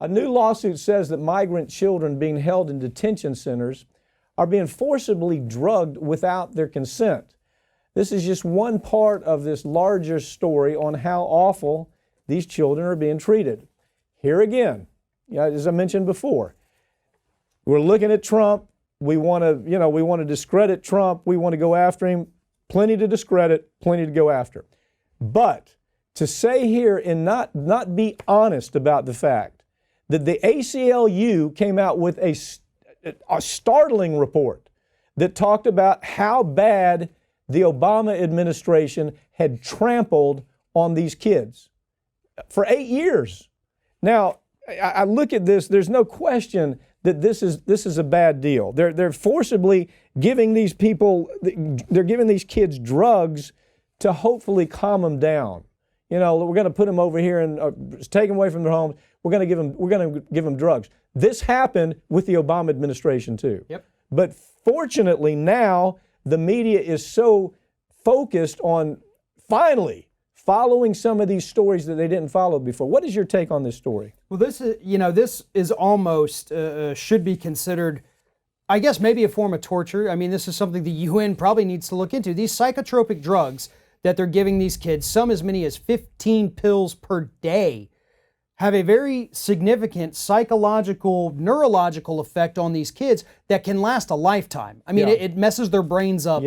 A new lawsuit says that migrant children being held in detention centers are being forcibly drugged without their consent. This is just one part of this larger story on how awful these children are being treated. Here again, as I mentioned before, we're looking at Trump. We want to discredit Trump. We want to go after him. Plenty to discredit, plenty to go after. But to say here and not be honest about the fact that the ACLU came out with a startling report that talked about how bad the Obama administration had trampled on these kids for 8 years. Now, I look at this, there's no question that this is a bad deal. They're forcibly giving these people, they're giving these kids drugs to hopefully calm them down. We're going to put them over here and take them away from their homes. We're going to give them drugs. This happened with the Obama administration too. Yep. But fortunately now the media is so focused on finally following some of these stories that they didn't follow before. What is your take on this story? Well, this is almost should be considered, I guess, maybe a form of torture. I mean, this is something the UN probably needs to look into. These psychotropic drugs that they're giving these kids, some as many as 15 pills per day, have a very significant psychological, neurological effect on these kids that can last a lifetime. I mean, it messes their brains up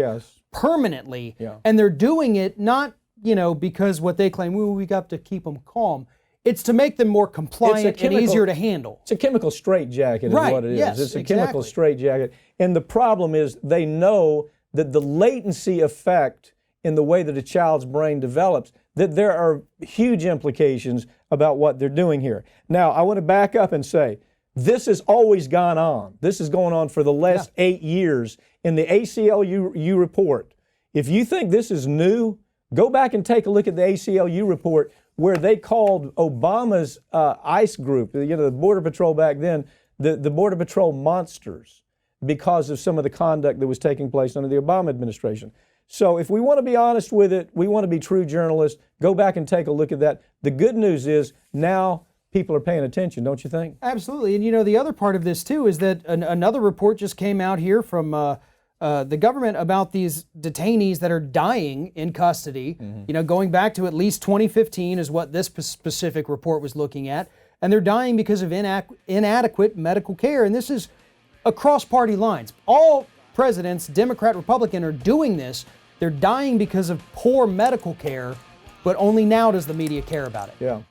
permanently. Yeah. And they're doing it not, because what they claim, we got to keep them calm. It's to make them more compliant and easier to handle. It's a chemical straitjacket is what it is. Yes, it's a chemical straitjacket. And the problem is they know that the latency effect in the way that a child's brain develops, that there are huge implications about what they're doing here. Now, I want to back up and say, this has always gone on. This is going on for the last 8 years in the ACLU report. If you think this is new, go back and take a look at the ACLU report where they called Obama's ICE group, the Border Patrol back then, the Border Patrol monsters because of some of the conduct that was taking place under the Obama administration. So if we want to be honest with it, we want to be true journalists, go back and take a look at that. The good news is now people are paying attention, don't you think? Absolutely. And the other part of this too is that another report just came out here from the government about these detainees that are dying in custody. Going back to at least 2015 is what this specific report was looking at. And they're dying because of inadequate medical care. And this is across party lines. All presidents, Democrat, Republican, are doing this. They're dying because of poor medical care, but only now does the media care about it. Yeah.